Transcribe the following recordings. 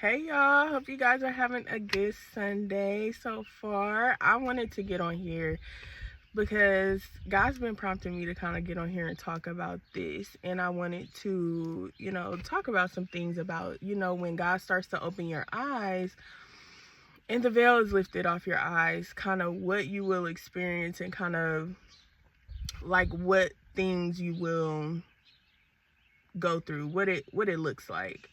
Hey y'all, hope you guys are having a good Sunday so far. I wanted to get on here because God's been prompting me to kind of get on here and talk about this. And I wanted to, talk about some things about, when God starts to open your eyes and the veil is lifted off your eyes, kind of what you will experience and kind of like what things you will go through, what it looks like.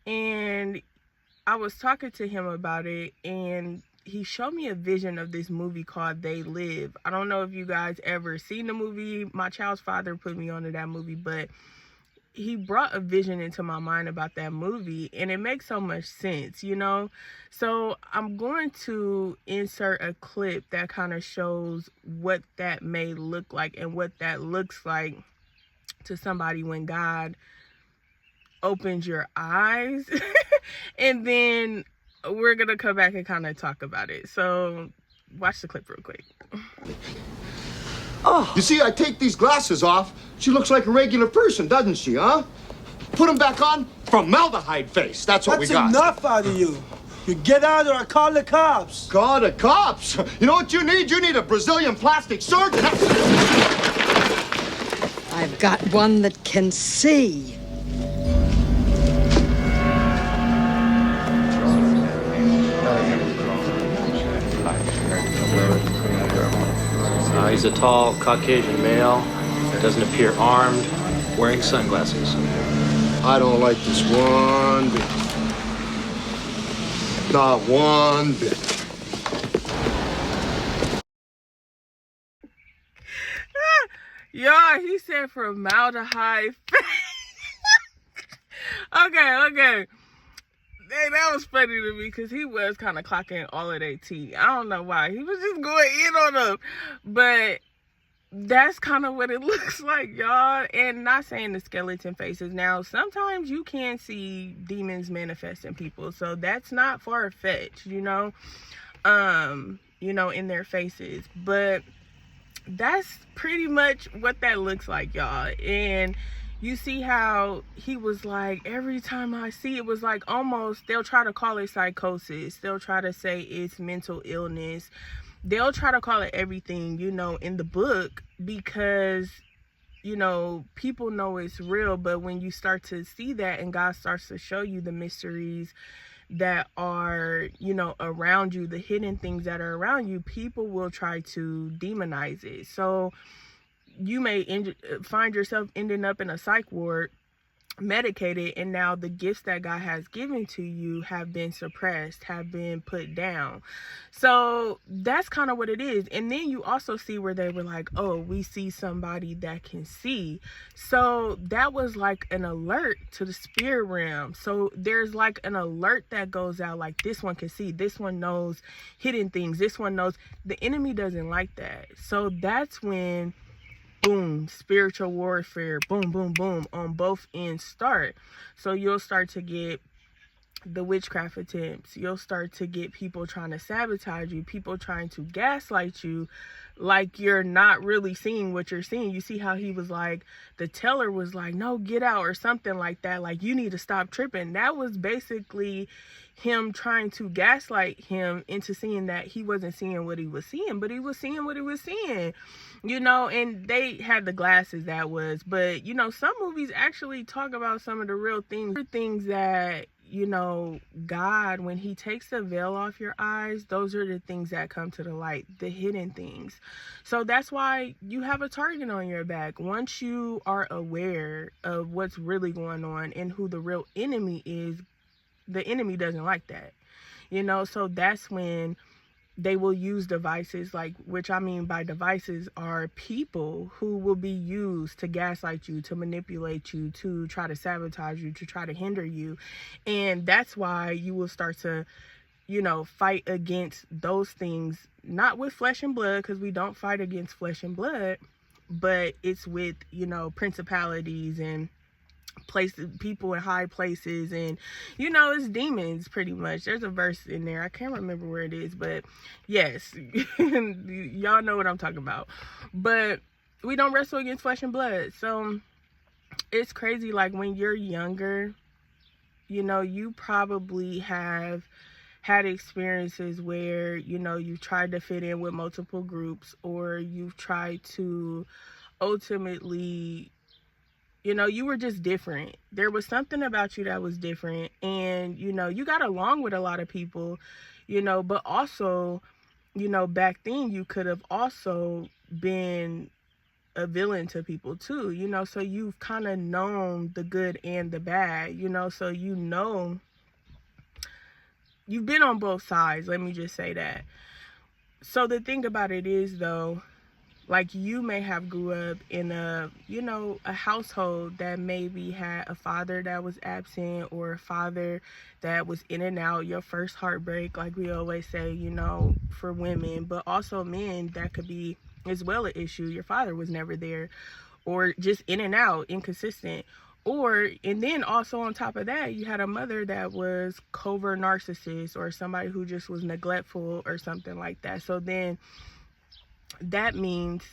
And I was talking to him about it, and he showed me a vision of this movie called They Live. I don't know if you guys ever seen the movie. My child's father put me onto that movie, but he brought a vision into my mind about that movie, and it makes so much sense, So I'm going to insert a clip that kind of shows what that may look like and what that looks like to somebody when God opens your eyes. And then we're gonna come back and kind of talk about it. So watch the clip real quick. Oh, you see, I take these glasses off. She looks like a regular person, doesn't she, huh? Put them back on. Formaldehyde face. That's what we got. That's enough out of you. You get out or I call the cops. Call the cops? You know what you need? You need a Brazilian plastic surgeon. I've got one that can see. He's a tall Caucasian male, doesn't appear armed, wearing sunglasses. I don't like this one bit. Not one bit. Y'all, he said formaldehyde. Okay. Hey, that was funny to me because he was kind of clocking all of that tea. I don't know why. He was just going in on them. But that's kind of what it looks like, y'all. And not saying the skeleton faces. Now, sometimes you can see demons manifest in people. So that's not far-fetched, in their faces. But that's pretty much what that looks like, y'all. And you see how he was like, every time I see it was like almost, they'll try to call it psychosis. They'll try to say it's mental illness. They'll try to call it everything, in the book because, people know it's real. But when you start to see that and God starts to show you the mysteries that are, around you, the hidden things that are around you, people will try to demonize it. So you may find yourself ending up in a psych ward, medicated, and now the gifts that God has given to you have been suppressed, have been put down. So that's kind of what it is. And then you also see where they were like, oh, we see somebody that can see. So that was like an alert to the spirit realm. So there's like an alert that goes out, like this one can see, this one knows hidden things, this one knows. The enemy doesn't like that. So that's when boom, spiritual warfare, boom, boom, boom, on both ends start. So you'll start to get the witchcraft attempts. You'll start to get people trying to sabotage you, people trying to gaslight you, like you're not really seeing what you're seeing. You see how he was like, the teller was like, no, get out, or something like that. Like, you need to stop tripping. That was basically him trying to gaslight him into seeing that he wasn't seeing what he was seeing, but he was seeing what he was seeing, and they had the glasses that was, but some movies actually talk about some of the real things that, God, when he takes the veil off your eyes, those are the things that come to the light, the hidden things. So that's why you have a target on your back. Once you are aware of what's really going on and who the real enemy is, the enemy doesn't like that, so that's when they will use devices, like, which I mean by devices are people who will be used to gaslight you, to manipulate you, to try to sabotage you, to try to hinder you. And that's why you will start to, fight against those things, not with flesh and blood, because we don't fight against flesh and blood, but it's with, principalities and places, people in high places, and it's demons pretty much. There's a verse in there, I can't remember where it is, but yes, y'all know what I'm talking about. But we don't wrestle against flesh and blood. So it's crazy, like when you're younger you know, you probably have had experiences where, you know, you've tried to fit in with multiple groups, or you've tried to ultimately, you know, you were just different. There was something about you that was different, and, you know, you got along with a lot of people, you know, but also, you know, back then you could have also been a villain to people too, you know, so you've kind of known the good and the bad, you know, so you know, you've been on both sides, let me just say that. So the thing about it is, though, like, you may have grew up in a, you know, a household that maybe had a father that was absent, or a father that was in and out, your first heartbreak, like we always say, you know, for women, but also men, that could be as well an issue. Your father was never there, or just in and out, inconsistent. Or, and then also on top of that, you had a mother that was covert narcissist, or somebody who just was neglectful or something like that. So then that means,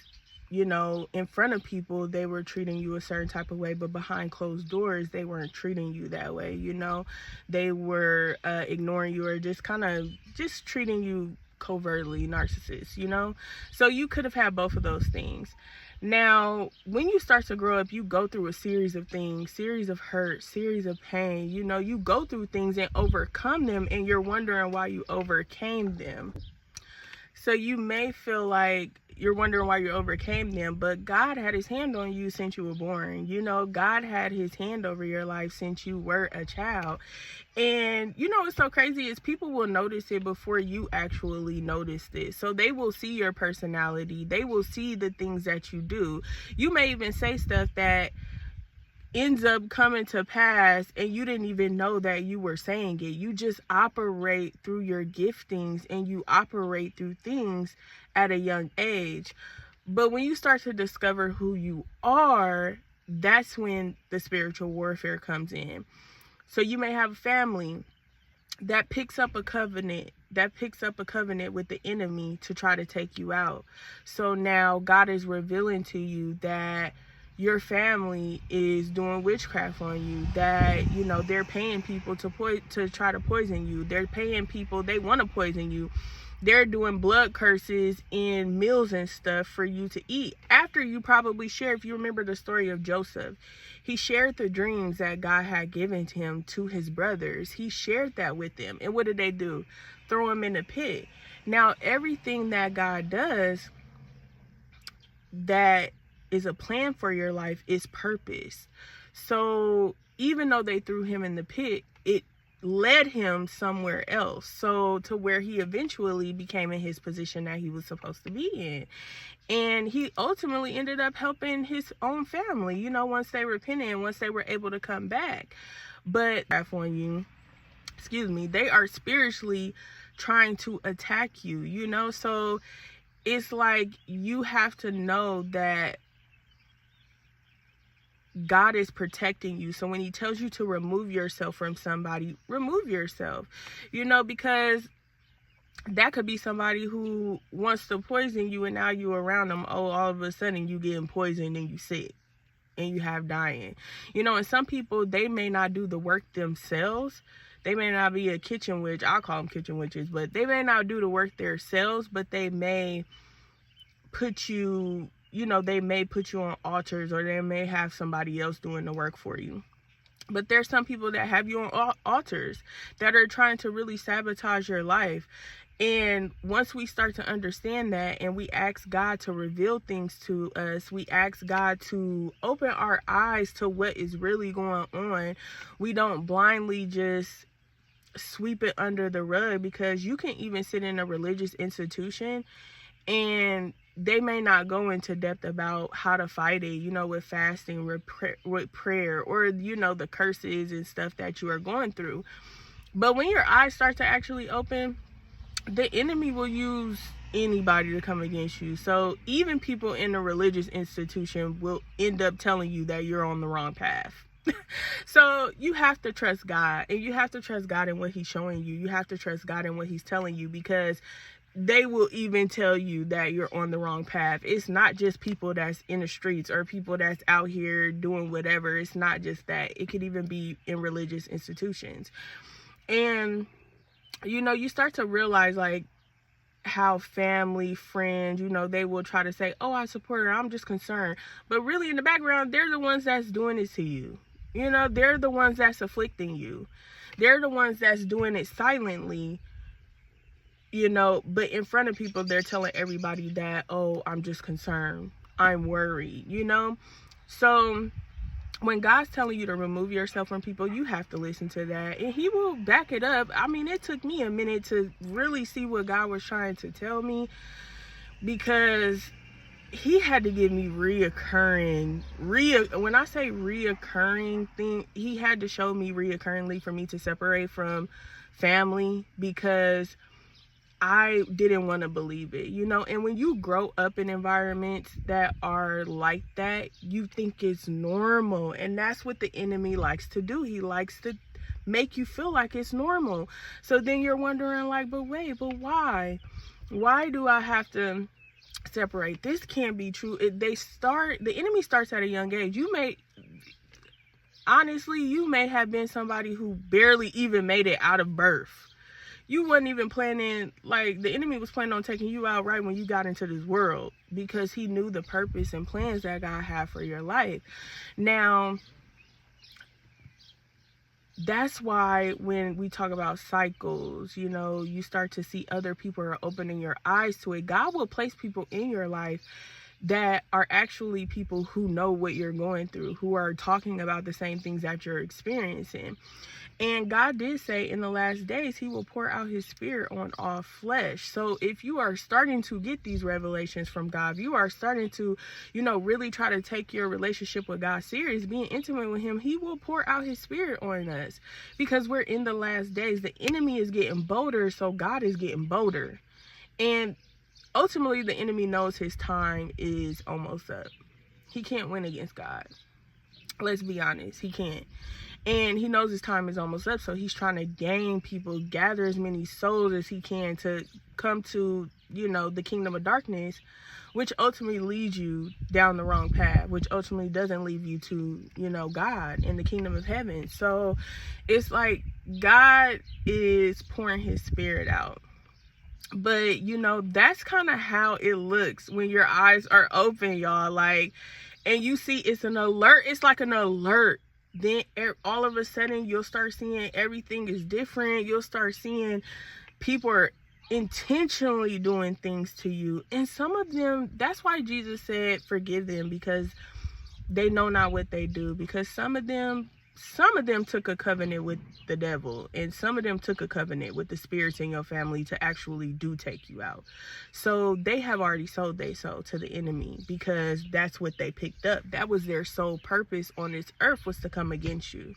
you know, in front of people, they were treating you a certain type of way, but behind closed doors, they weren't treating you that way, you know. They were ignoring you, or just kind of just treating you covertly narcissist, you know. So you could have had both of those things. Now, when you start to grow up, you go through a series of things, series of hurt, series of pain, you know. You go through things and overcome them, and you're wondering why you overcame them. So you may feel like you're wondering why you overcame them, but God had his hand on you since you were born. You know, God had his hand over your life since you were a child. And, you know, what's so crazy is people will notice it before you actually notice it. So they will see your personality. They will see the things that you do. You may even say stuff that ends up coming to pass, and you didn't even know that you were saying it. You just operate through your giftings, and you operate through things at a young age. But when you start to discover who you are, that's when the spiritual warfare comes in. So you may have a family that picks up a covenant with the enemy to try to take you out. So now God is revealing to you that your family is doing witchcraft on you, that, you know, they're paying people to try to poison you. They're paying people, they want to poison you. They're doing blood curses in meals and stuff for you to eat. After you probably share, if you remember the story of Joseph, he shared the dreams that God had given to him to his brothers. He shared that with them. And what did they do? Throw him in the pit. Now, everything that God does that is a plan for your life is purpose. So even though they threw him in the pit, it led him somewhere else, so to where he eventually became in his position that he was supposed to be in. And he ultimately ended up helping his own family, you know, once they repented and once they were able to come back. But on you, they are spiritually trying to attack you, you know. So it's like, you have to know that God is protecting you. So when he tells you to remove yourself from somebody, remove yourself, you know, because that could be somebody who wants to poison you, and now you around them. Oh, all of a sudden you getting poisoned and you sick and you have dying, you know. And some people, they may not do the work themselves. They may not be a kitchen witch. I'll call them kitchen witches, but they may not do the work themselves, but they may put you, you know, they may put you on altars, or they may have somebody else doing the work for you. But there's some people that have you on altars that are trying to really sabotage your life. And once we start to understand that, and we ask God to reveal things to us, we ask God to open our eyes to what is really going on, we don't blindly just sweep it under the rug. Because you can even sit in a religious institution and they may not go into depth about how to fight it, you know, with fasting, with prayer, or, you know, the curses and stuff that you are going through. But when your eyes start to actually open, the enemy will use anybody to come against you. So even people in a religious institution will end up telling you that you're on the wrong path. So you have to trust God, and you have to trust God in what he's showing you. You have to trust God in what he's telling you, because they will even tell you that you're on the wrong path. It's not just people that's in the streets or people that's out here doing whatever. It's not just that. It could even be in religious institutions. And, you know, you start to realize, like, how family, friends, you know, they will try to say, oh, I support her, I'm just concerned. But really, in the background, they're the ones that's doing it to you. You know, they're the ones that's afflicting you. They're the ones that's doing it silently, you know, but in front of people, they're telling everybody that, oh, I'm just concerned, I'm worried, you know. So when God's telling you to remove yourself from people, you have to listen to that, and he will back it up. I mean, it took me a minute to really see what God was trying to tell me, because he had to give me when I say reoccurring thing, he had to show me reoccurringly for me to separate from family, because I didn't want to believe it, you know. And when you grow up in environments that are like that, you think it's normal, and that's what the enemy likes to do. He likes to make you feel like it's normal. So then you're wondering, like, but wait, but why do I have to separate? This can't be true. The enemy starts at a young age. You may have been somebody who barely even made it out of birth. You wasn't even planning, like, the enemy was planning on taking you out right when you got into this world, because he knew the purpose and plans that God had for your life. Now, that's why when we talk about cycles, you know, you start to see other people are opening your eyes to it. God will place people in your life that are actually people who know what you're going through, who are talking about the same things that you're experiencing. And God did say in the last days, he will pour out his spirit on all flesh. So if you are starting to get these revelations from God, you are starting to, you know, really try to take your relationship with God serious, being intimate with him, he will pour out his spirit on us, because we're in the last days. The enemy is getting bolder, so God is getting bolder. And ultimately, the enemy knows his time is almost up. He can't win against God. Let's be honest, he can't. And he knows his time is almost up, so he's trying to gain people, gather as many souls as he can to come to, you know, the kingdom of darkness, which ultimately leads you down the wrong path, which ultimately doesn't lead you to, you know, God and the kingdom of heaven. So it's like God is pouring his spirit out. But, you know, that's kind of how it looks when your eyes are open, y'all. Like, and you see it's an alert. It's like an alert. Then all of a sudden you'll start seeing everything is different. You'll start seeing people are intentionally doing things to you. And some of them, that's why Jesus said, forgive them, because they know not what they do. Because some of them took a covenant with the devil, and some of them took a covenant with the spirits in your family to actually do take you out. So they have already sold their soul to the enemy, because that's what they picked up. That was their sole purpose on this earth, was to come against you.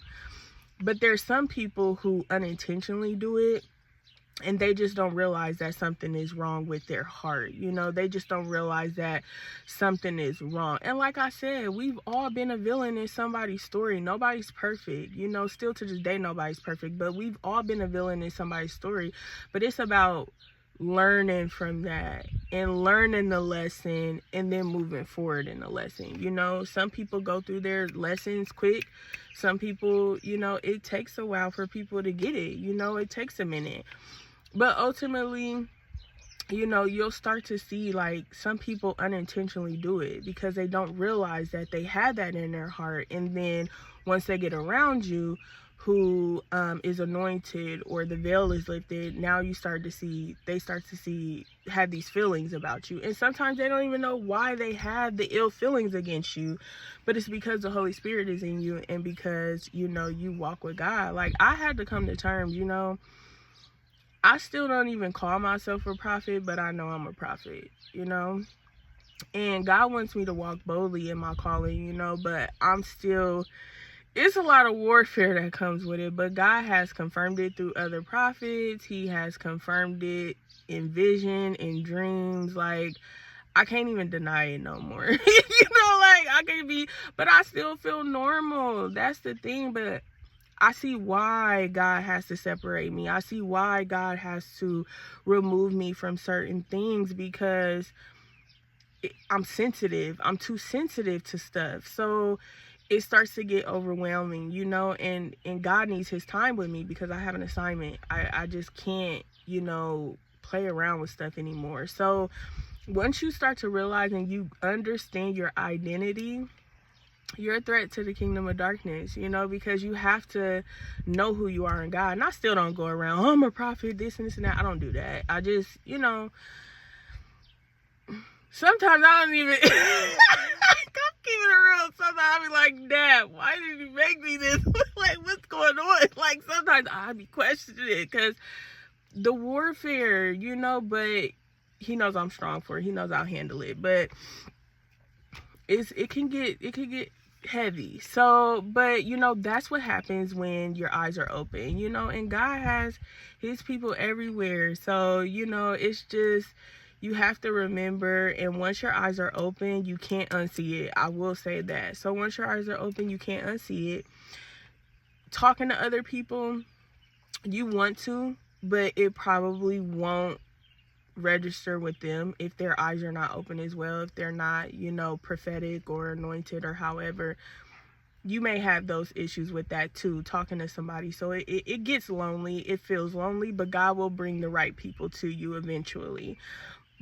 But there's some people who unintentionally do it, and they just don't realize that something is wrong with their heart. You know, they just don't realize that something is wrong. And like I said, we've all been a villain in somebody's story. Nobody's perfect. You know, still to this day, nobody's perfect. But we've all been a villain in somebody's story. But it's about learning from that and learning the lesson and then moving forward in the lesson. You know, some people go through their lessons quick. Some people, you know, it takes a while for people to get it. You know, it takes a minute. But ultimately, you know, you'll start to see, like, some people unintentionally do it because they don't realize that they had that in their heart. And then once they get around you, who is anointed, or the veil is lifted, now they start to see, have these feelings about you. And sometimes they don't even know why they have the ill feelings against you, but it's because the Holy Spirit is in you, and because, you know, you walk with God. Like, I had to come to terms, you know, I still don't even call myself a prophet, but I know I'm a prophet, you know. And God wants me to walk boldly in my calling, you know, but it's a lot of warfare that comes with it. But God has confirmed it through other prophets. He has confirmed it in vision, in dreams. Like, I can't even deny it no more. You know, like, I can't be, but I still feel normal. That's the thing. But I see why God has to separate me. I see why God has to remove me from certain things, because I'm sensitive. I'm too sensitive to stuff. So it starts to get overwhelming, you know, and God needs his time with me because I have an assignment. I just can't, you know, play around with stuff anymore. So once you start to realize and you understand your identity, you're a threat to the kingdom of darkness, you know, because you have to know who you are in God. And I still don't go around, oh, I'm a prophet, this and this and that. I don't do that. I just, you know, sometimes I don't even, I'm keeping it real. Sometimes I be like, Dad, why did you make me this? Like, what's going on? Like, sometimes I be questioning it because the warfare, you know, but he knows I'm strong for it. He knows I'll handle it. But it can get heavy. So, but you know, that's what happens when your eyes are open, you know, and God has his people everywhere. So, you know, it's just, you have to remember, and once your eyes are open, you can't unsee it. I will say that. So once your eyes are open, you can't unsee it. Talking to other people, you want to, but it probably won't register with them if their eyes are not open as well, if they're not, you know, prophetic or anointed or however. You may have those issues with that too, talking to somebody. So it gets lonely, it feels lonely, but God will bring the right people to you eventually.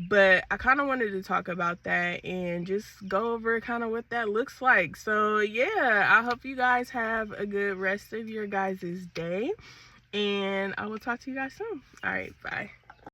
But I kind of wanted to talk about that and just go over kind of what that looks like. So yeah, I hope you guys have a good rest of your guys' day, and I will talk to you guys soon. All right, bye.